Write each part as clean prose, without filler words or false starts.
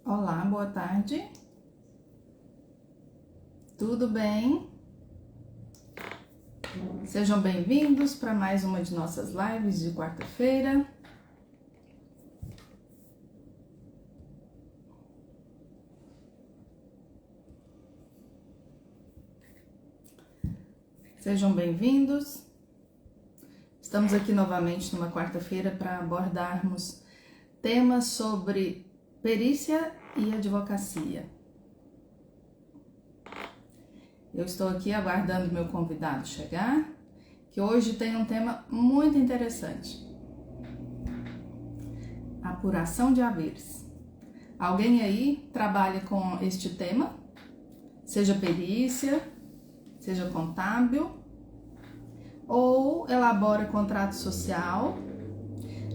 Olá, boa tarde. Tudo bem? Sejam bem-vindos para mais uma de nossas lives de quarta-feira. Sejam bem-vindos. Estamos aqui novamente numa quarta-feira para abordarmos temas sobre perícia e advocacia. Eu estou aqui aguardando meu convidado chegar, que hoje tem um tema muito interessante. Apuração de haveres. Alguém aí trabalha com este tema? Seja perícia, seja contábil, ou elabora contrato social.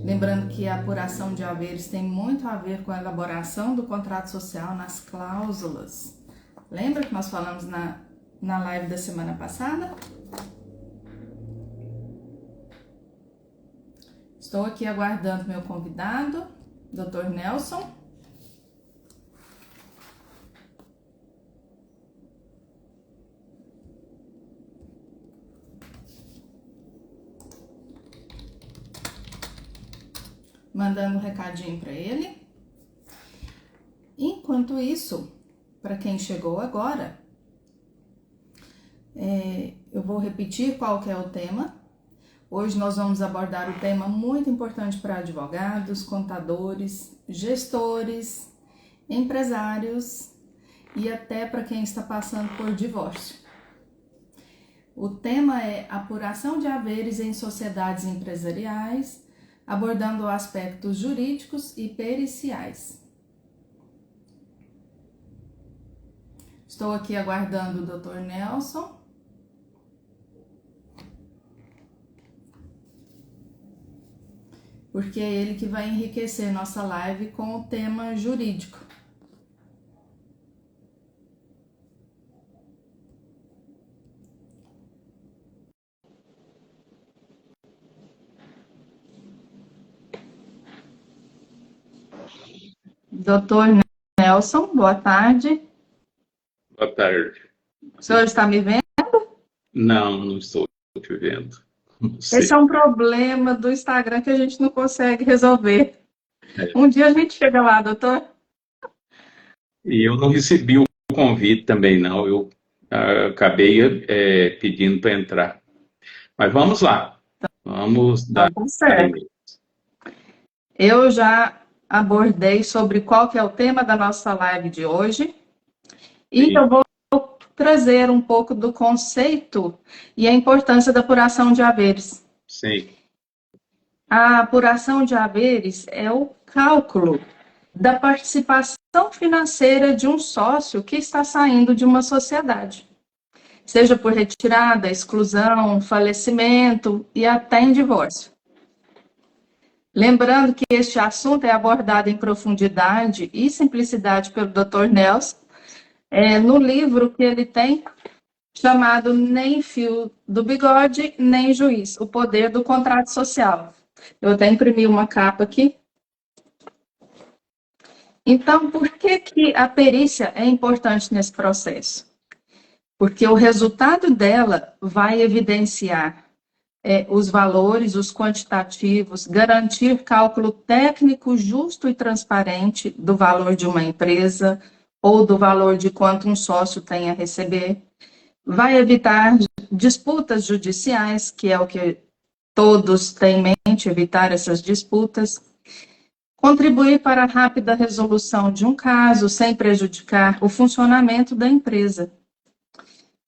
Lembrando que a apuração de haveres tem muito a ver com a elaboração do contrato social nas cláusulas. Lembra que nós falamos na live da semana passada? Estou aqui aguardando meu convidado, Dr. Nelson. Mandando um recadinho para ele. Enquanto isso, para quem chegou agora, eu vou repetir qual que é o tema. Hoje nós vamos abordar o tema muito importante para advogados, contadores, gestores, empresários e até para quem está passando por divórcio. O tema é apuração de haveres em sociedades empresariais, abordando aspectos jurídicos e periciais. Estou aqui aguardando o Dr. Nelson. Porque é ele que vai enriquecer nossa live com o tema jurídico. Doutor Nelson, boa tarde. Boa tarde. O senhor está me vendo? Não estou te vendo. Não sei. Esse é um problema do Instagram que a gente não consegue resolver. Um dia a gente chega lá, doutor. E eu não recebi o convite também, não. Eu acabei pedindo para entrar. Mas vamos lá. Vamos dar. Tá certo. Eu já abordei sobre qual que é o tema da nossa live de hoje. E eu vou trazer um pouco do conceito e a importância da apuração de haveres. Sim. A apuração de haveres é o cálculo da participação financeira de um sócio que está saindo de uma sociedade, seja por retirada, exclusão, falecimento e até em divórcio. Lembrando que este assunto é abordado em profundidade e simplicidade pelo Dr. Nelson, no livro que ele tem, chamado Nem Fio do Bigode, Nem Juiz, o Poder do Contrato Social. Eu até imprimi uma capa aqui. Então, por que a perícia é importante nesse processo? Porque o resultado dela vai evidenciar os valores, os quantitativos, garantir cálculo técnico justo e transparente do valor de uma empresa ou do valor de quanto um sócio tem a receber, vai evitar disputas judiciais, que é o que todos têm em mente, evitar essas disputas, contribuir para a rápida resolução de um caso sem prejudicar o funcionamento da empresa.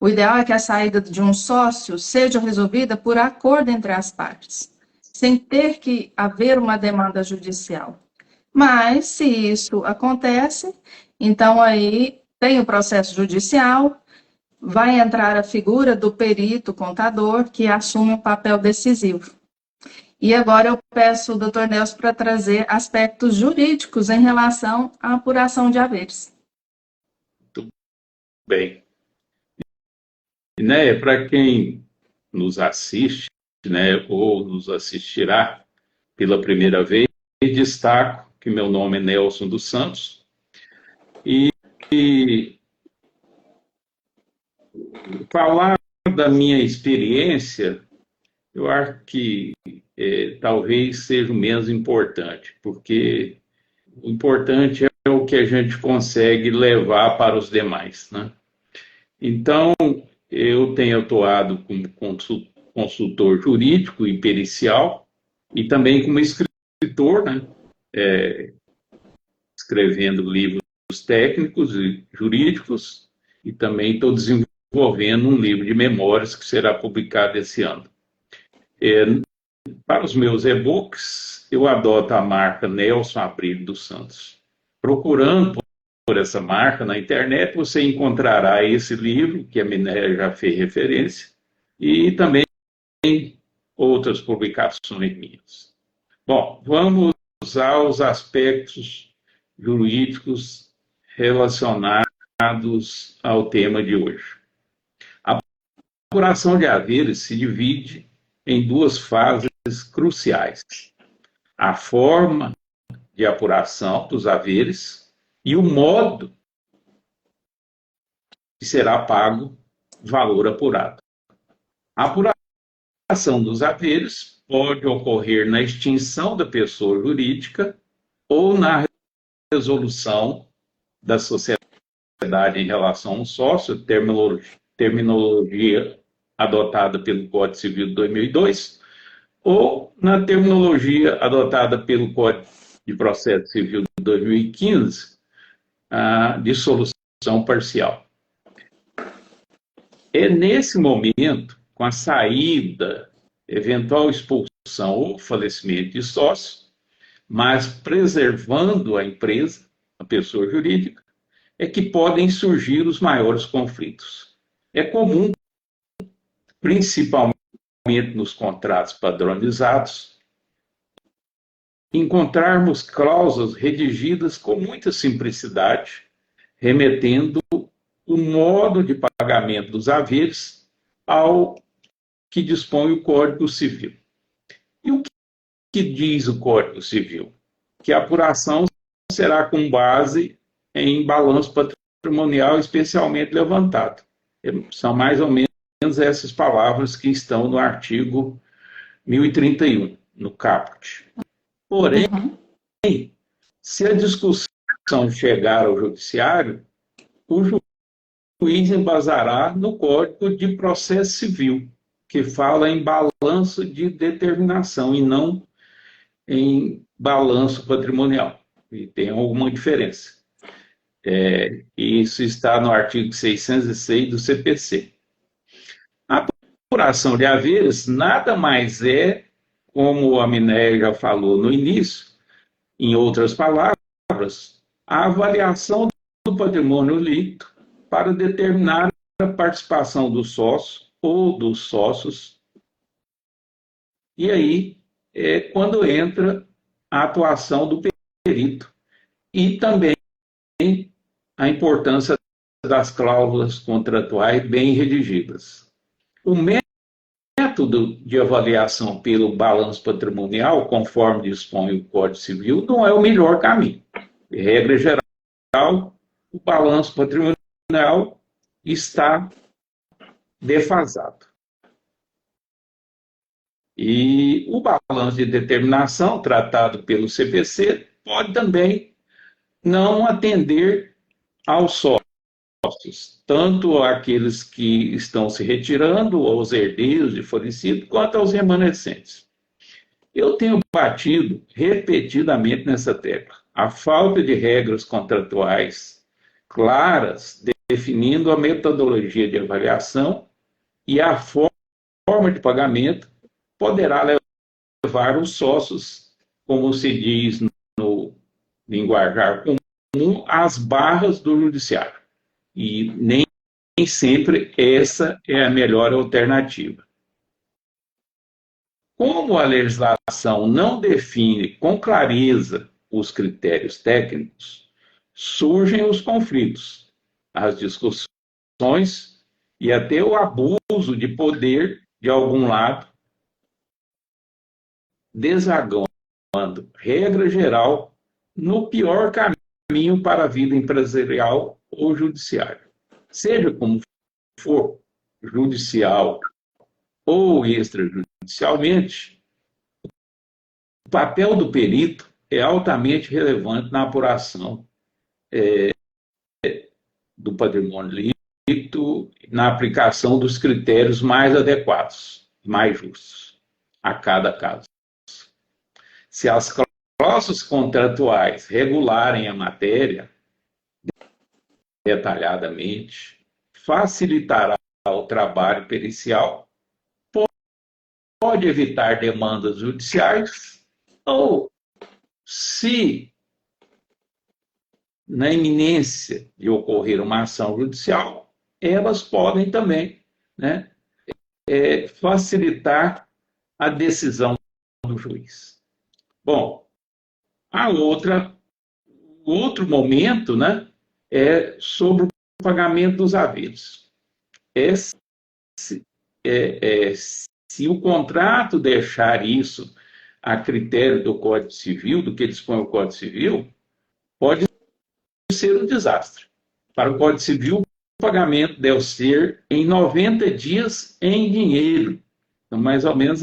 O ideal é que a saída de um sócio seja resolvida por acordo entre as partes, sem ter que haver uma demanda judicial. Mas, se isso acontece, então aí tem o processo judicial, vai entrar a figura do perito contador, que assume um papel decisivo. E agora eu peço o Dr. Nelson para trazer aspectos jurídicos em relação à apuração de haveres. Muito bem. Né, para quem nos assiste, né, ou nos assistirá pela primeira vez, destaco que meu nome é Nelson dos Santos, E, e falar da minha experiência, eu acho que talvez seja o menos importante, porque o importante é o que a gente consegue levar para os demais, né? Então, eu tenho atuado como consultor jurídico e pericial e também como escritor, né? Escrevendo livros técnicos e jurídicos e também estou desenvolvendo um livro de memórias que será publicado esse ano. Para os meus e-books, eu adoto a marca Nelson Abrilho dos Santos. Procurando por essa marca na internet, você encontrará esse livro, que a Minéia já fez referência, e também outras publicações minhas. Bom, vamos aos aspectos jurídicos relacionados ao tema de hoje. A apuração de haveres se divide em duas fases cruciais: a forma de apuração dos haveres e o modo que será pago o valor apurado. A apuração dos haveres pode ocorrer na extinção da pessoa jurídica ou na resolução da sociedade em relação a um sócio, terminologia adotada pelo Código Civil de 2002, ou na terminologia adotada pelo Código de Processo Civil de 2015, a dissolução parcial. É nesse momento, com a saída, eventual expulsão ou falecimento de sócio, mas preservando a empresa, a pessoa jurídica, é que podem surgir os maiores conflitos. É comum, principalmente nos contratos padronizados, encontrarmos cláusulas redigidas com muita simplicidade, remetendo o modo de pagamento dos haveres ao que dispõe o Código Civil. E o que diz o Código Civil? Que a apuração será com base em balanço patrimonial especialmente levantado. São mais ou menos essas palavras que estão no artigo 1031, no caput. Porém, se a discussão chegar ao judiciário, o juiz embasará no Código de Processo Civil, que fala em balanço de determinação e não em balanço patrimonial. E tem alguma diferença. Isso está no artigo 606 do CPC. A apuração de haveres nada mais é, como a Minéia já falou no início, em outras palavras, a avaliação do patrimônio líquido para determinar a participação do sócio ou dos sócios. E aí é quando entra a atuação do perito e também a importância das cláusulas contratuais bem redigidas. O método de avaliação pelo balanço patrimonial, conforme dispõe o Código Civil, não é o melhor caminho. Em regra geral, o balanço patrimonial está defasado. E o balanço de determinação, tratado pelo CPC, pode também não atender aos sócios, tanto aqueles que estão se retirando, aos herdeiros de falecido, quanto aos remanescentes. Eu tenho batido repetidamente nessa tecla. A falta de regras contratuais claras, definindo a metodologia de avaliação e a forma de pagamento, poderá levar os sócios, como se diz no linguajar comum, às barras do judiciário. E nem sempre essa é a melhor alternativa. Como a legislação não define com clareza os critérios técnicos, surgem os conflitos, as discussões e até o abuso de poder de algum lado, desaguando, regra geral, no pior caminho caminho para a vida empresarial ou judiciária. Seja como for, judicial ou extrajudicialmente, o papel do perito é altamente relevante na apuração do patrimônio líquido, na aplicação dos critérios mais adequados, mais justos, a cada caso. Se as cláusulas contratuais regularem a matéria detalhadamente, facilitará o trabalho pericial, pode evitar demandas judiciais, ou, se na iminência de ocorrer uma ação judicial, elas podem também, né, facilitar a decisão do juiz. Bom, o outro momento, né, é sobre o pagamento dos haveres. Se o contrato deixar isso a critério do Código Civil, do que dispõe o Código Civil, pode ser um desastre. Para o Código Civil, o pagamento deve ser em 90 dias em dinheiro. Então, mais ou menos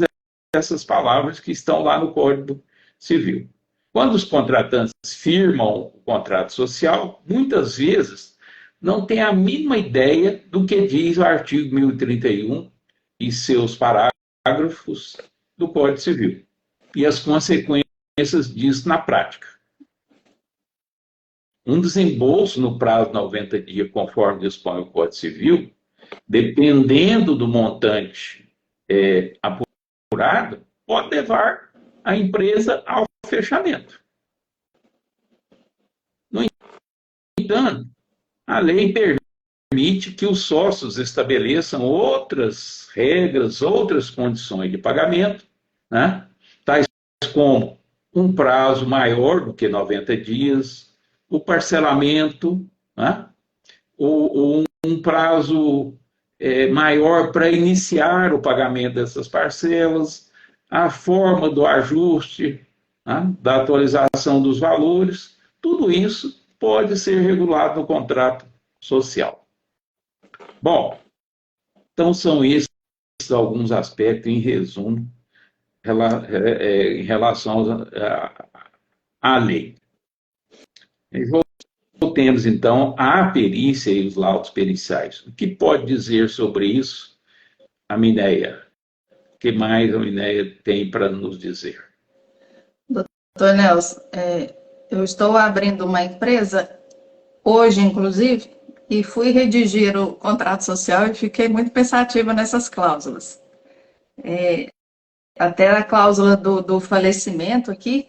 essas palavras que estão lá no Código Civil. Quando os contratantes firmam o contrato social, muitas vezes não têm a mínima ideia do que diz o artigo 1031 e seus parágrafos do Código Civil e as consequências disso na prática. Um desembolso no prazo de 90 dias, conforme dispõe o Código Civil, dependendo do montante apurado, pode levar a empresa ao fechamento. No entanto, a lei permite que os sócios estabeleçam outras regras, outras condições de pagamento, né? Tais como um prazo maior do que 90 dias, o parcelamento, né? Ou um prazo maior para iniciar o pagamento dessas parcelas, a forma do ajuste, né, da atualização dos valores, tudo isso pode ser regulado no contrato social. Bom, então são esses alguns aspectos, em resumo, em relação à lei. Voltemos, então, à perícia e os laudos periciais. O que pode dizer sobre isso a Mineia? O que mais a Mineia tem para nos dizer? Doutor Nelson, eu estou abrindo uma empresa, hoje, inclusive, e fui redigir o contrato social e fiquei muito pensativa nessas cláusulas. Até a cláusula do falecimento aqui,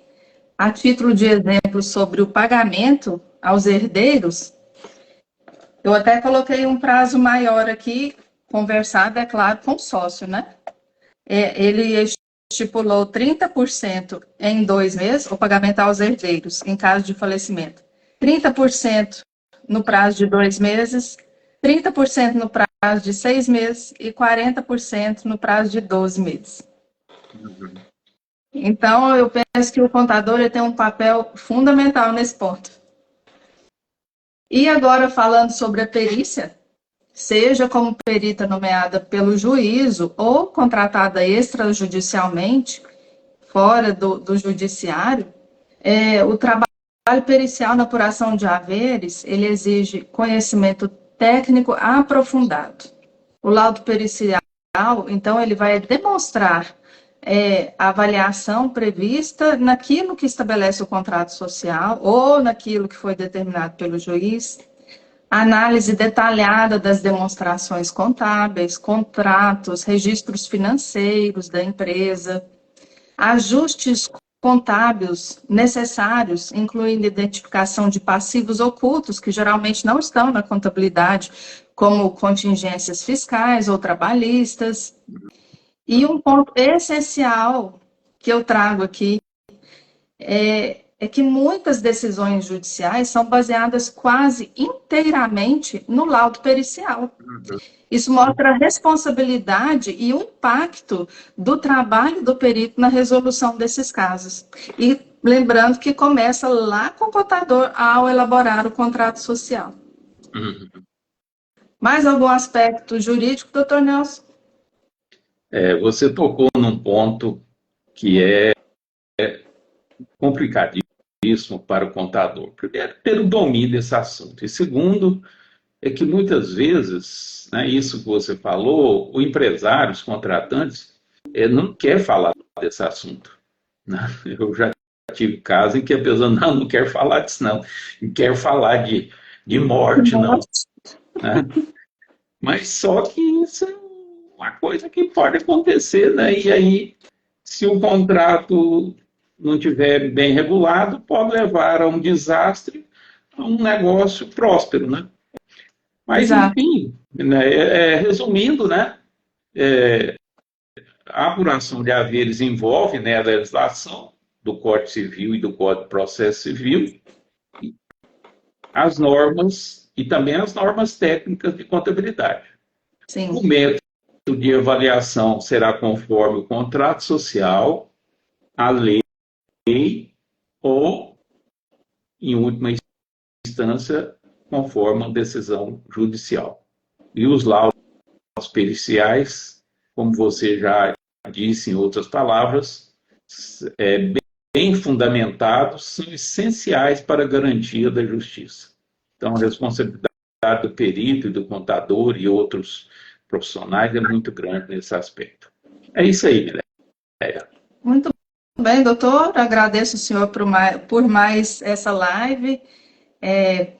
a título de exemplo sobre o pagamento aos herdeiros, eu até coloquei um prazo maior aqui, conversado, é claro, com o sócio, né? Ele estipulou 30% em 2 meses, o pagamento aos herdeiros, em caso de falecimento. 30% no prazo de 2 meses, 30% no prazo de 6 meses e 40% no prazo de 12 meses. Então, eu penso que o contador ele tem um papel fundamental nesse ponto. E agora, falando sobre a perícia, seja como perita nomeada pelo juízo ou contratada extrajudicialmente, fora do judiciário, o trabalho pericial na apuração de haveres, ele exige conhecimento técnico aprofundado. O laudo pericial, então, ele vai demonstrar a avaliação prevista naquilo que estabelece o contrato social ou naquilo que foi determinado pelo juiz, análise detalhada das demonstrações contábeis, contratos, registros financeiros da empresa, ajustes contábeis necessários, incluindo identificação de passivos ocultos, que geralmente não estão na contabilidade, como contingências fiscais ou trabalhistas. E um ponto essencial que eu trago aqui é é que muitas decisões judiciais são baseadas quase inteiramente no laudo pericial. Isso mostra a responsabilidade e o impacto do trabalho do perito na resolução desses casos. E lembrando que começa lá com o contador ao elaborar o contrato social. Mais algum aspecto jurídico, doutor Nelson? Você tocou num ponto que é complicadíssimo para o contador. Primeiro, ter o domínio desse assunto. E segundo, é que muitas vezes, né, isso que você falou, o empresário, os contratantes, não quer falar desse assunto. Né? Eu já tive casos em que a pessoa não quer falar disso, não quer falar de morte, não. Né? Mas só que isso é uma coisa que pode acontecer, né? E aí, se o contrato não tiver bem regulado, pode levar a um desastre, a um negócio próspero, né? Mas, Exato. enfim, né, resumindo, né, a apuração de haveres envolve, né, a legislação do Código Civil e do Código de Processo Civil, as normas e também as normas técnicas de contabilidade. Sim. O método de avaliação será conforme o contrato social, a lei ou, em última instância, conforme a decisão judicial. E os laudos periciais, como você já disse em outras palavras, bem fundamentados, são essenciais para a garantia da justiça. Então, a responsabilidade do perito, do contador e outros profissionais é muito grande nesse aspecto. É isso aí, Miléia. Muito bem, doutor. Agradeço o senhor por mais essa live,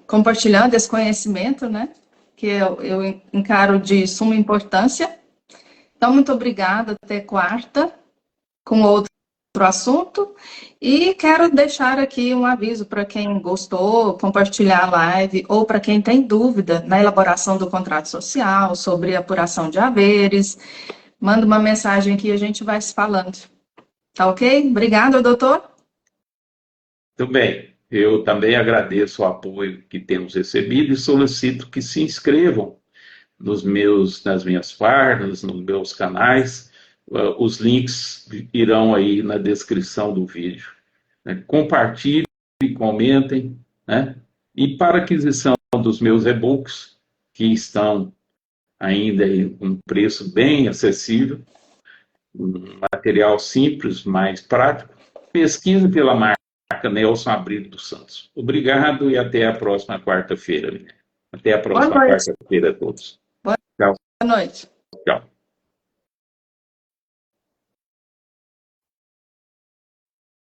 compartilhando esse conhecimento, né? Que eu encaro de suma importância. Então, muito obrigada. Até quarta, com outro assunto. E quero deixar aqui um aviso para quem gostou, compartilhar a live, ou para quem tem dúvida na elaboração do contrato social, sobre apuração de haveres. Manda uma mensagem aqui e a gente vai se falando. Tá ok? Obrigada, doutor. Muito bem. Eu também agradeço o apoio que temos recebido e solicito que se inscrevam nas minhas páginas, nos meus canais. Os links irão aí na descrição do vídeo. Né? Compartilhem, comentem, né? E para aquisição dos meus e-books, que estão ainda em um preço bem acessível, um material simples, mais prático, pesquise pela marca Nelson Abril dos Santos. Obrigado e até a próxima quarta-feira. Até a próxima quarta-feira a todos. Boa Tchau. noite. Tchau.